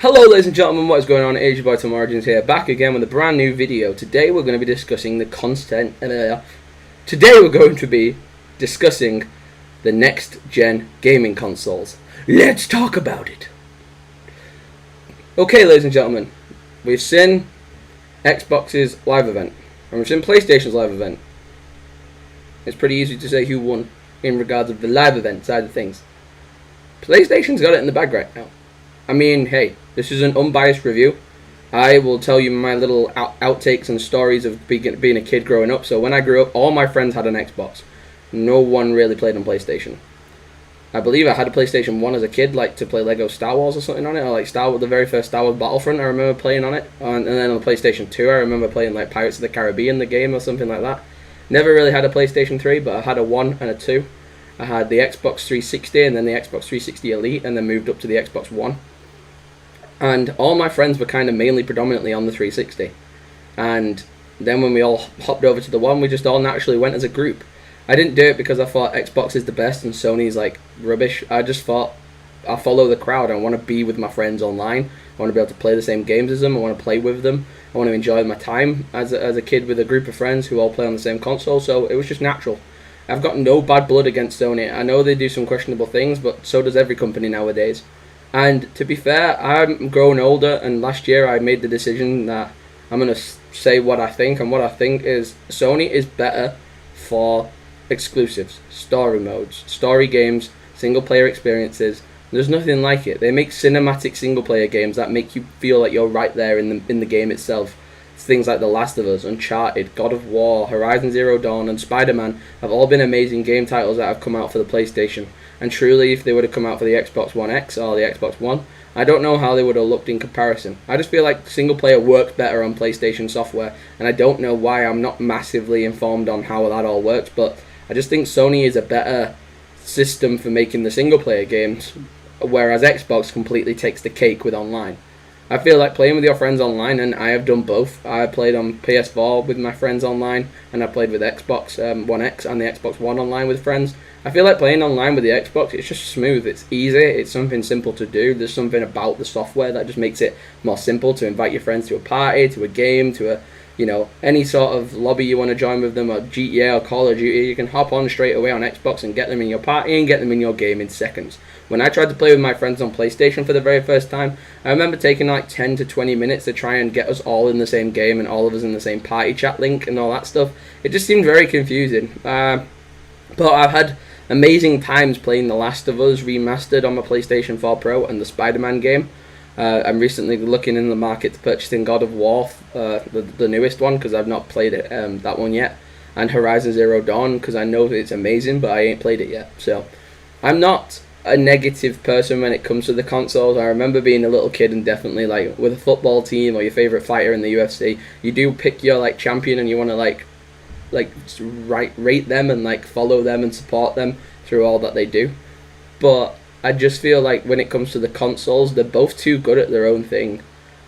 Hello ladies and gentlemen, what is going on? It's your boy TomOrigins here, back again with a brand new video. Today we're going to be discussing the next gen gaming consoles. Let's talk about it. Okay ladies and gentlemen, we've seen Xbox's live event, and we've seen PlayStation's live event. It's pretty easy to say who won in regards of the live event side of things. PlayStation's got it in the bag right now. I mean, hey, this is an unbiased review. I will tell you my little outtakes and stories of being a kid growing up. So when I grew up, all my friends had an Xbox. No one really played on PlayStation. I believe I had a PlayStation 1 as a kid, like to play Lego Star Wars or something on it, or like the very first Star Wars Battlefront, I remember playing on it. And then on the PlayStation 2, I remember playing like Pirates of the Caribbean, the game, or something like that. Never really had a PlayStation 3, but I had a 1 and a 2. I had the Xbox 360 and then the Xbox 360 Elite, and then moved up to the Xbox One. And all my friends were kind of predominantly on the 360. And then when we all hopped over to the One, we just all naturally went as a group. I didn't do it because I thought Xbox is the best and Sony's like rubbish. I just thought I'll follow the crowd. I want to be with my friends online. I want to be able to play the same games as them. I want to play with them. I want to enjoy my time as a kid with a group of friends who all play on the same console. So it was just natural. I've got no bad blood against Sony. I know they do some questionable things, but so does every company nowadays. And to be fair, I'm growing older, and last year I made the decision that I'm going to say what I think, and what I think is Sony is better for exclusives, story modes, story games, single player experiences. There's nothing like it. They make cinematic single player games that make you feel like you're right there in the game itself. It's things like The Last of Us, Uncharted, God of War, Horizon Zero Dawn, and Spider-Man have all been amazing game titles that have come out for the PlayStation. And truly, if they would have come out for the Xbox One X or the Xbox One, I don't know how they would have looked in comparison. I just feel like single player works better on PlayStation software, and I don't know why. I'm not massively informed on how that all works, but I just think Sony is a better system for making the single player games, whereas Xbox completely takes the cake with online. I feel like playing with your friends online, and I have done both. I played on PS4 with my friends online, and I played with Xbox One X and the Xbox One online with friends. I feel like playing online with the Xbox, it's just smooth, it's easy, it's something simple to do. There's something about the software that just makes it more simple to invite your friends to a party, to a game, to a, any sort of lobby you want to join with them, or GTA or Call of Duty. You can hop on straight away on Xbox and get them in your party and get them in your game in seconds. When I tried to play with my friends on PlayStation for the very first time, I remember taking like 10 to 20 minutes to try and get us all in the same game and all of us in the same party chat link and all that stuff. It just seemed very confusing. But I've had amazing times playing The Last of Us remastered on my PlayStation 4 Pro and the Spider-Man game. I'm recently looking in the market to purchasing God of War, the newest one, because I've not played it, that one yet, and Horizon Zero Dawn, because I know it's amazing, but I ain't played it yet. So I'm not a negative person when it comes to the consoles. I remember being a little kid and definitely like with a football team or your favorite fighter in the UFC, you do pick your like champion and you want to like rate them and like follow them and support them through all that they do. But I just feel like when it comes to the consoles, they're both too good at their own thing,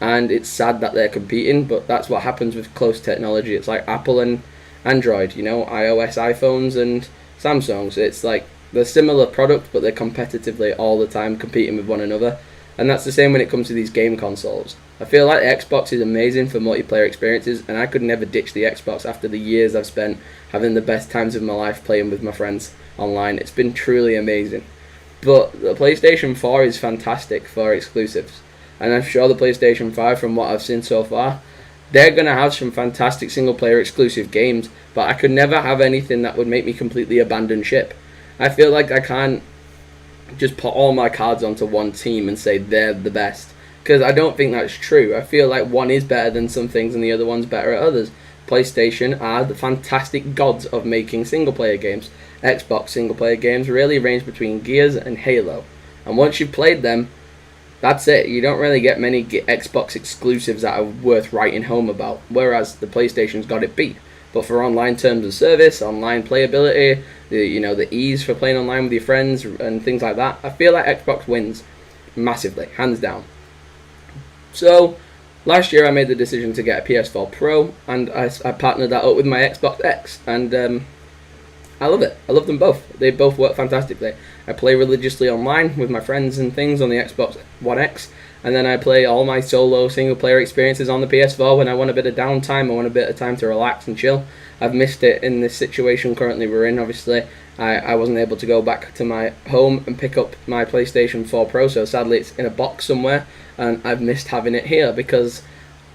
and it's sad that they're competing, but that's what happens with close technology. It's like Apple and Android, iOS, iPhones and Samsungs. It's like they're similar products, but they're competitively all the time competing with one another. And that's the same when it comes to these game consoles. I feel like Xbox is amazing for multiplayer experiences, and I could never ditch the Xbox after the years I've spent having the best times of my life playing with my friends online. It's been truly amazing. But the PlayStation 4 is fantastic for exclusives. And I'm sure the PlayStation 5, from what I've seen so far, they're going to have some fantastic single-player exclusive games, but I could never have anything that would make me completely abandon ship. I feel like I can't just put all my cards onto one team and say they're the best, because I don't think that's true. I feel like one is better than some things and the other one's better at others. PlayStation are the fantastic gods of making single-player games. Xbox single-player games really range between Gears and Halo, and once you've played them, that's it. You don't really get many Xbox exclusives that are worth writing home about, whereas the PlayStation's got it beat. But for online terms of service, online playability, the ease for playing online with your friends and things like that, I feel like Xbox wins massively, hands down. So last year I made the decision to get a PS4 Pro, and I partnered that up with my Xbox X, and I love it. I love them both. They both work fantastically. I play religiously online with my friends and things on the Xbox One X, and then I play all my solo single player experiences on the PS4 when I want a bit of downtime, I want a bit of time to relax and chill. I've missed it in this situation currently we're in. Obviously, I wasn't able to go back to my home and pick up my PlayStation 4 Pro, so sadly it's in a box somewhere, and I've missed having it here because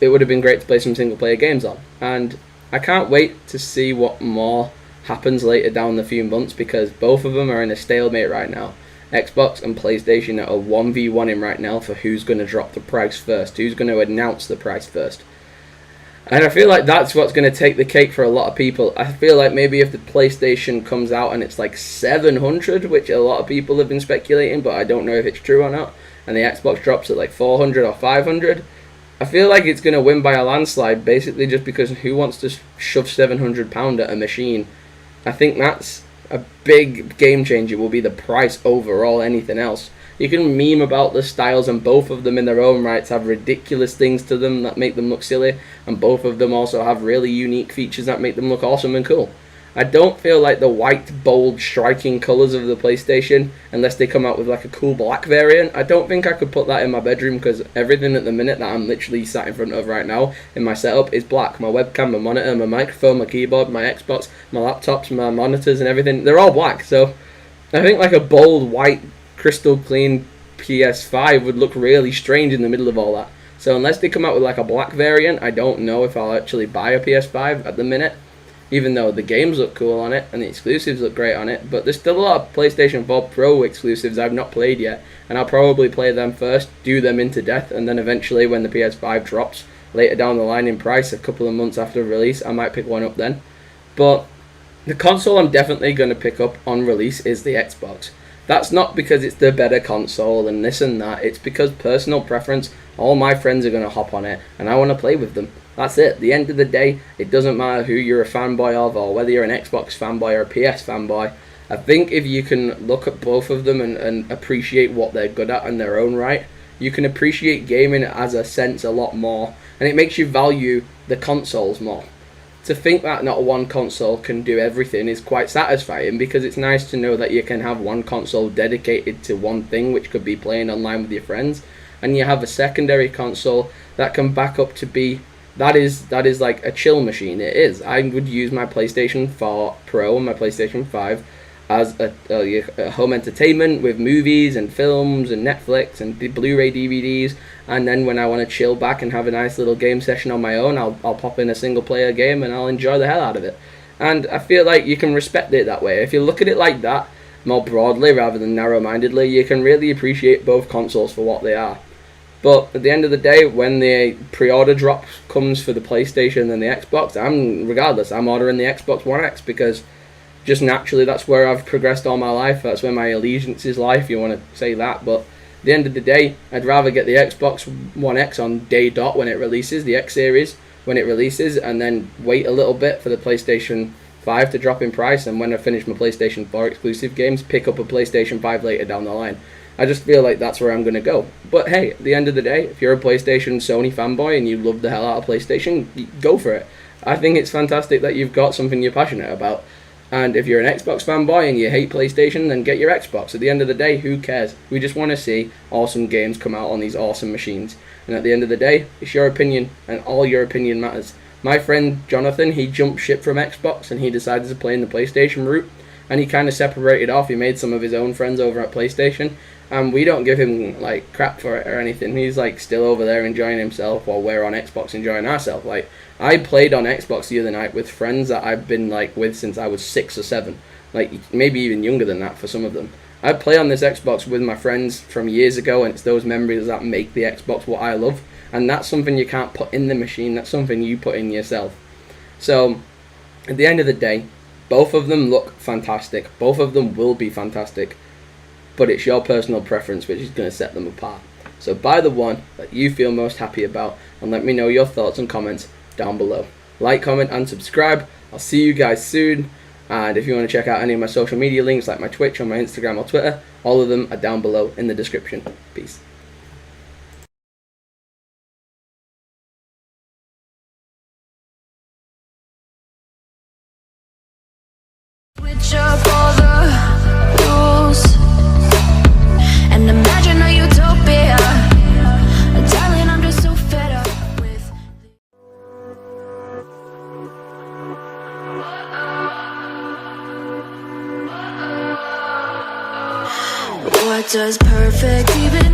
it would have been great to play some single player games on. And I can't wait to see what more happens later down the few months, because both of them are in a stalemate right now. Xbox and PlayStation are 1v1ing right now for who's going to drop the price first, who's going to announce the price first. And I feel like that's what's going to take the cake for a lot of people. I feel like maybe if the PlayStation comes out and it's like 700, which a lot of people have been speculating, but I don't know if it's true or not, and the Xbox drops at like 400 or 500, I feel like it's going to win by a landslide, basically just because who wants to shove £700 at a machine? I think that's a big game changer, will be the price overall anything else. You can meme about the styles, and both of them in their own rights have ridiculous things to them that make them look silly, and both of them also have really unique features that make them look awesome and cool. I don't feel like the white, bold, striking colours of the PlayStation, unless they come out with like a cool black variant, I don't think I could put that in my bedroom, because everything at the minute that I'm literally sat in front of right now in my setup is black. My webcam, my monitor, my microphone, my keyboard, my Xbox, my laptops, my monitors and everything, they're all black. So I think like a bold, white, crystal clean PS5 would look really strange in the middle of all that. So unless they come out with like a black variant, I don't know if I'll actually buy a PS5 at the minute. Even though the games look cool on it and the exclusives look great on it, but there's still a lot of PlayStation 4 Pro exclusives I've not played yet, and I'll probably play them first, do them into death, and then eventually when the PS5 drops later down the line in price, a couple of months after release, I might pick one up then. But the console I'm definitely going to pick up on release is the Xbox. That's not because it's the better console and this and that, it's because personal preference. All my friends are going to hop on it, and I want to play with them. That's it. At the end of the day, it doesn't matter who you're a fanboy of, or whether you're an Xbox fanboy or a PS fanboy. I think if you can look at both of them and appreciate what they're good at in their own right, you can appreciate gaming as a sense a lot more, and it makes you value the consoles more. To think that not one console can do everything is quite satisfying, because it's nice to know that you can have one console dedicated to one thing, which could be playing online with your friends, and you have a secondary console that can back up to be that is like a chill machine. It is. I would use my PlayStation 4 Pro and my PlayStation 5 as a home entertainment with movies and films and Netflix and the Blu-ray DVDs, and then when I want to chill back and have a nice little game session on my own, I'll pop in a single player game and I'll enjoy the hell out of it. And I feel like you can respect it that way. If you look at it like that, more broadly rather than narrow-mindedly, you can really appreciate both consoles for what they are. But at the end of the day, when the pre-order drop comes for the PlayStation and the Xbox, I'm ordering the Xbox One X, because just naturally that's where I've progressed all my life. That's where my allegiances lie, if you want to say that. But at the end of the day, I'd rather get the Xbox One X on day dot when it releases, the X Series when it releases, and then wait a little bit for the PlayStation 5 to drop in price, and when I finish my PlayStation 4 exclusive games, pick up a PlayStation 5 later down the line. I just feel like that's where I'm going to go. But hey, at the end of the day, if you're a PlayStation Sony fanboy and you love the hell out of PlayStation, go for it. I think it's fantastic that you've got something you're passionate about. And if you're an Xbox fanboy and you hate PlayStation, then get your Xbox. At the end of the day, who cares? We just want to see awesome games come out on these awesome machines. And at the end of the day, it's your opinion, and all your opinion matters. My friend Jonathan, he jumped ship from Xbox and he decided to play in the PlayStation route. And he kind of separated off. He made some of his own friends over at PlayStation. And we don't give him like crap for it or anything. He's like still over there enjoying himself while we're on Xbox enjoying ourselves. Like, I played on Xbox the other night with friends that I've been like with since I was 6 or 7. Like maybe even younger than that for some of them. I play on this Xbox with my friends from years ago, and it's those memories that make the Xbox what I love. And that's something you can't put in the machine. That's something you put in yourself. So at the end of the day, both of them look fantastic. Both of them will be fantastic. But it's your personal preference which is going to set them apart. So buy the one that you feel most happy about, and let me know your thoughts and comments down below. Like, comment, and subscribe. I'll see you guys soon. And if you want to check out any of my social media links, like my Twitch or my Instagram or Twitter, all of them are down below in the description. Peace. Switch up all the rules and imagine a utopia. does perfect even